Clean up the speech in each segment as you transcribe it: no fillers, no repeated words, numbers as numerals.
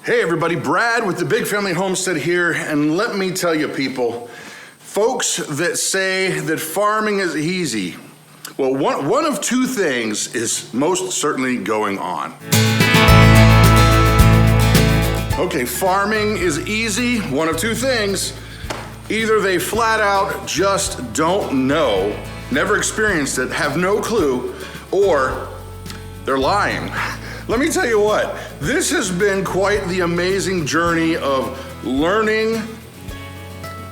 Hey everybody, Brad with the Big Family Homestead here, and let me tell you people, folks that say that farming is easy, well, one of two things is most certainly going on. Okay, farming is easy, one of two things. Either they flat out just don't know, never experienced it, have no clue, or they're lying. Let me tell you what, this has been quite the amazing journey of learning,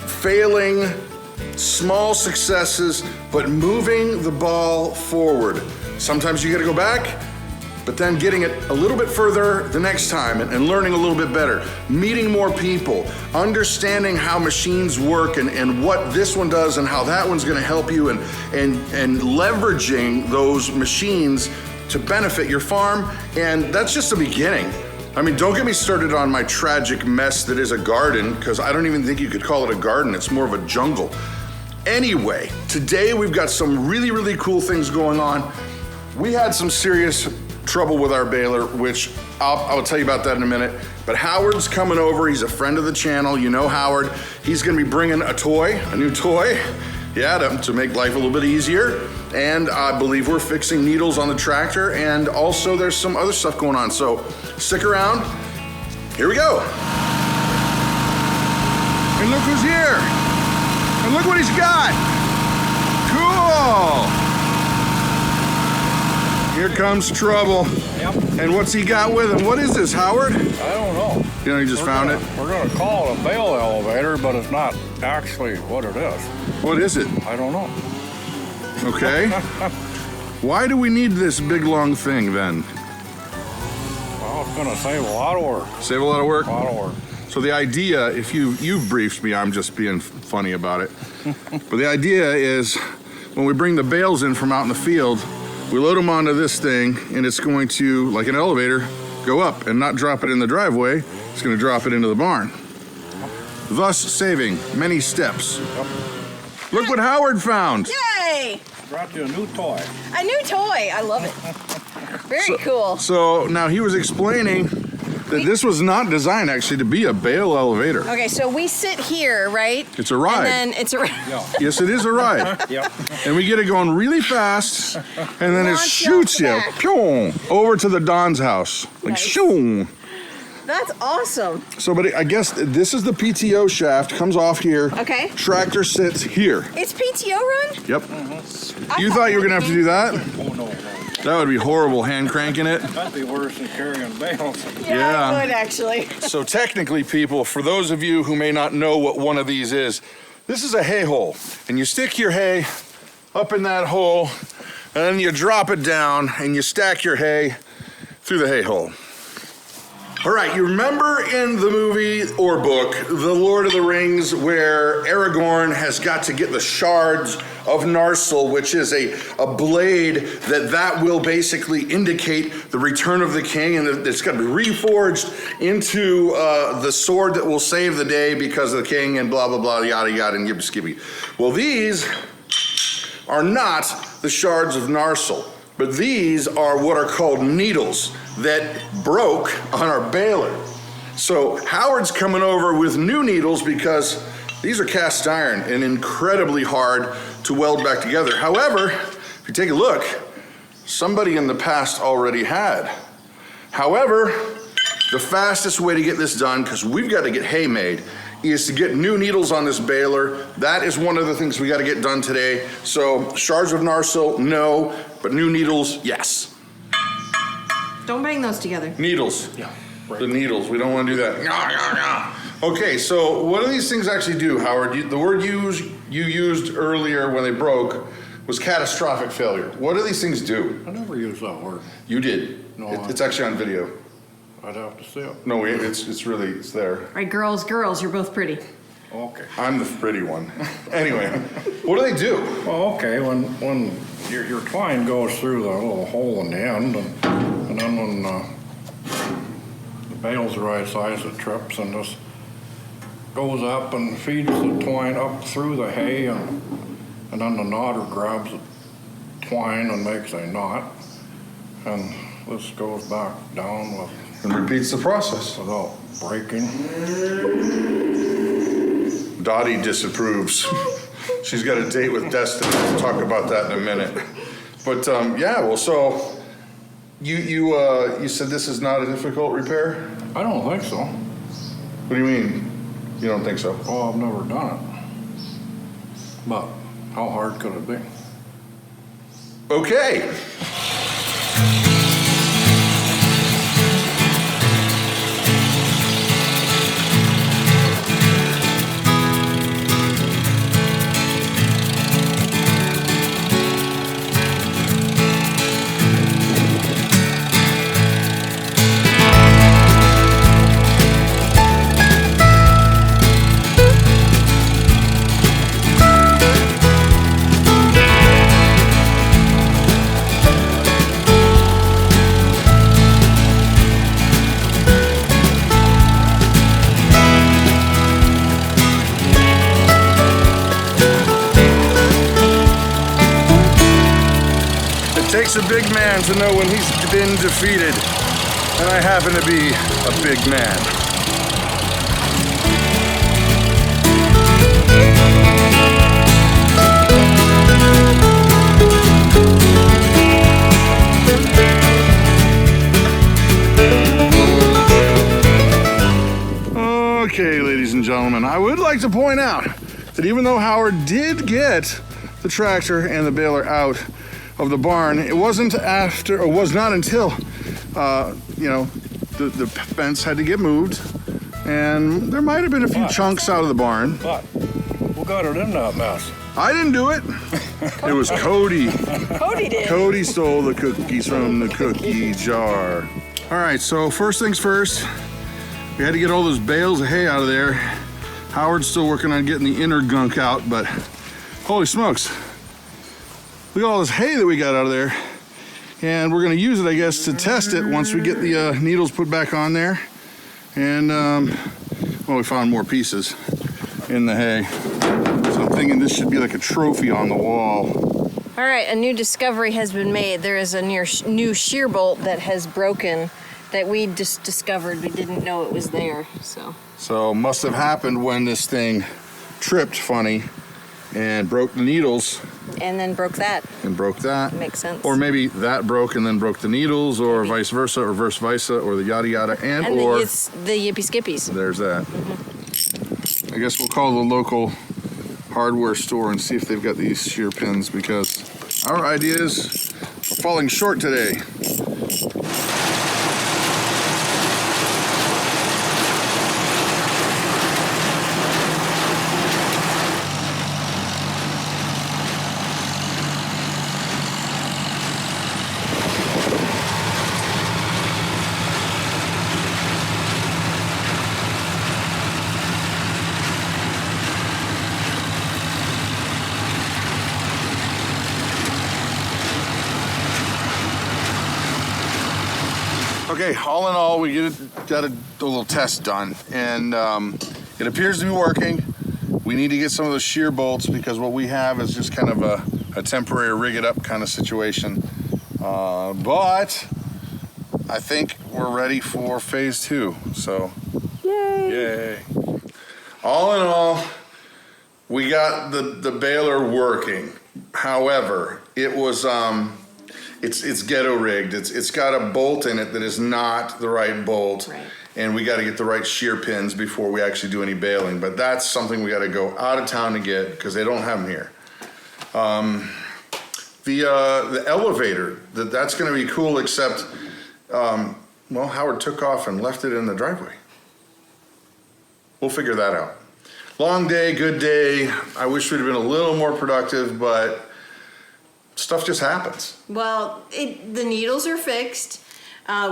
failing, small successes, but moving the ball forward. Sometimes you gotta go back, but then getting it a little bit further the next time and learning a little bit better, meeting more people, understanding how machines work and what this one does and how that one's gonna help you and leveraging those machines to benefit your farm, and that's just the beginning. I mean, don't get me started on my tragic mess that is a garden, because I don't even think you could call it a garden, it's more of a jungle. Anyway, today we've got some really, really cool things going on. We had some serious trouble with our baler, which I'll tell you about that in a minute, but Howard's coming over, he's a friend of the channel, you know Howard. He's gonna be bringing a new toy, to make life a little bit easier. And I believe we're fixing needles on the tractor, and also there's some other stuff going on. So stick around, here we go. And look who's here. And look what he's got. Cool. Here comes trouble. Yep. And what's he got with him? What is this, Howard? I don't know. You know, you just found it? We're gonna call it a bale elevator, but it's not actually what it is. What is it? I don't know. Okay. Why do we need this big long thing then? Well, it's gonna save a lot of work. Save a lot of work? A lot of work. So the idea, if you've briefed me, I'm just being funny about it. But the idea is when we bring the bales in from out in the field, we load them onto this thing and it's going to, like an elevator, go up and not drop it in the driveway. It's gonna drop it into the barn. Thus saving many steps. Yep. Look what Howard found. Yay! Brought you a new toy. A new toy. I love it. Very cool. So now he was explaining that this was not designed actually to be a bale elevator. Okay, so we sit here, right? It's a ride. And then it's a ride. Yeah. Yes, it is a ride. Yep. And we get it going really fast, and then it Launch shoots you you off the back. pew, over to the Don's house. Like, Nice. shoo. That's awesome. So, but I guess this is the PTO shaft, comes off here. Okay. Tractor sits here. It's PTO run? Yep. I You thought you were gonna have to do that? Oh, no. That would be horrible, hand cranking it. That'd be worse than carrying bales. Yeah. I would actually. So technically, people, for those of you who may not know what one of these is, this is a hay hole. And you stick your hay up in that hole, and then you drop it down, and you stack your hay through the hay hole. All right, you remember in the movie or book, The Lord of the Rings, where Aragorn has got to get the shards of Narsil, which is a blade that will basically indicate the return of the king, and it's got to be reforged into the sword that will save the day because of the king and blah, blah, blah, yada, yada, and yibby skibby. Well, these are not the shards of Narsil, but these are what are called needles that broke on our baler. So Howard's coming over with new needles because these are cast iron and incredibly hard to weld back together. However, if you take a look, somebody in the past already had. However, the fastest way to get this done, because we've got to get hay made, is to get new needles on this baler. That is one of the things we got to get done today. So shards of Narsil, no, but new needles, yes. Don't bang those together. Needles. Yeah. The needles. We don't want to do that. Okay, so what do these things actually do, Howard? The word you used earlier when they broke was catastrophic failure. What do these things do? I never used that word. You did. No, It's actually on video. I'd have to see it. No, it's there. All right, girls, you're both pretty. Okay. I'm the pretty one. Anyway, what do they do? Well, okay, when your twine goes through the little hole in the end, and then when the bale's the right size, it trips and just goes up and feeds the twine up through the hay, and then the knotter grabs the twine and makes a knot. And this goes back down And repeats the process. without breaking. Dottie disapproves. She's got a date with Destiny. We'll talk about that in a minute. But yeah, well, so you said this is not a difficult repair? I don't think so. What do you mean? You don't think so? Well, I've never done it. But how hard could it be? Okay. It takes a big man to know when he's been defeated, and I happen to be a big man. Okay, ladies and gentlemen, I would like to point out that even though Howard did get the tractor and the baler out of the barn, it was not until the fence had to get moved, and there might have been a few chunks out of the barn. But who got it in that mess? I didn't do it. It was Cody. Cody did. Cody stole the cookies from the cookie jar. All right, so first things first, we had to get all those bales of hay out of there. Howard's still working on getting the inner gunk out, but holy smokes. Look at all this hay that we got out of there. And we're gonna use it, I guess, to test it once we get the needles put back on there. And, well, we found more pieces in the hay. So I'm thinking this should be like a trophy on the wall. All right, a new discovery has been made. There is a new shear bolt that has broken that we just discovered. We didn't know it was there, so. So must have happened when this thing tripped funny and broke the needles. And then broke that. And broke that. Makes sense. Or maybe that broke and then broke the needles, or Maybe. vice versa, or verse versa, or the yada yada, and or it's the yippee skippies. There's that. I guess we'll call the local hardware store and see if they've got these shear pins, because our ideas are falling short today. Okay, all in all, we got a little test done, and it appears to be working. We need to get some of those shear bolts, because what we have is just kind of a temporary rig it up kind of situation. But I think we're ready for phase 2, so yay. All in all, we got the baler working. However, it was it's ghetto rigged. It's got a bolt in it that is not the right bolt. Right. And we got to get the right shear pins before we actually do any baling. But that's something we got to go out of town to get, because they don't have them here. The elevator, that's going to be cool, except, well, Howard took off and left it in the driveway. We'll figure that out. Long day, good day. I wish we'd have been a little more productive, but stuff just happens. Well, the needles are fixed.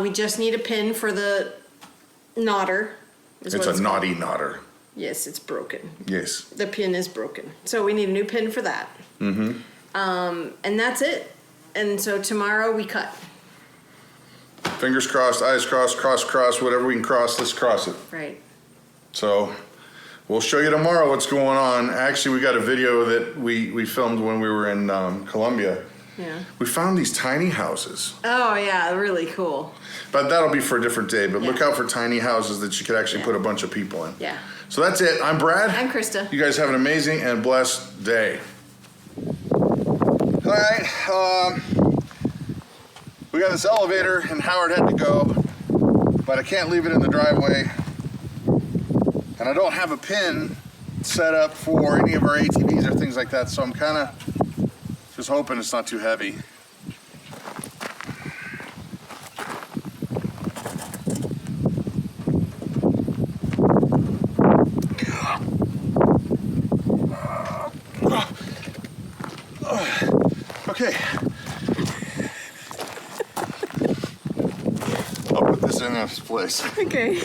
We just need a pin for the knotter. It's a naughty knotter. Yes, it's broken. Yes. The pin is broken. So we need a new pin for that. Mm-hmm. And that's it. And so tomorrow we cut. Fingers crossed, eyes crossed, cross, whatever we can cross, let's cross it. Right. So we'll show you tomorrow what's going on. Actually, we got a video that we filmed when we were in Colombia. Yeah. We found these tiny houses. Oh yeah, really cool. But that'll be for a different day. But look Yeah. out for tiny houses that you could actually Yeah. put a bunch of people in. Yeah. So that's it. I'm Brad. I'm Krista. You guys have an amazing and blessed day. All right. We got this elevator and Howard had to go, but I can't leave it in the driveway. And I don't have a pin set up for any of our ATVs or things like that, so I'm kind of just hoping it's not too heavy. Okay. I'll put this in its place. Okay.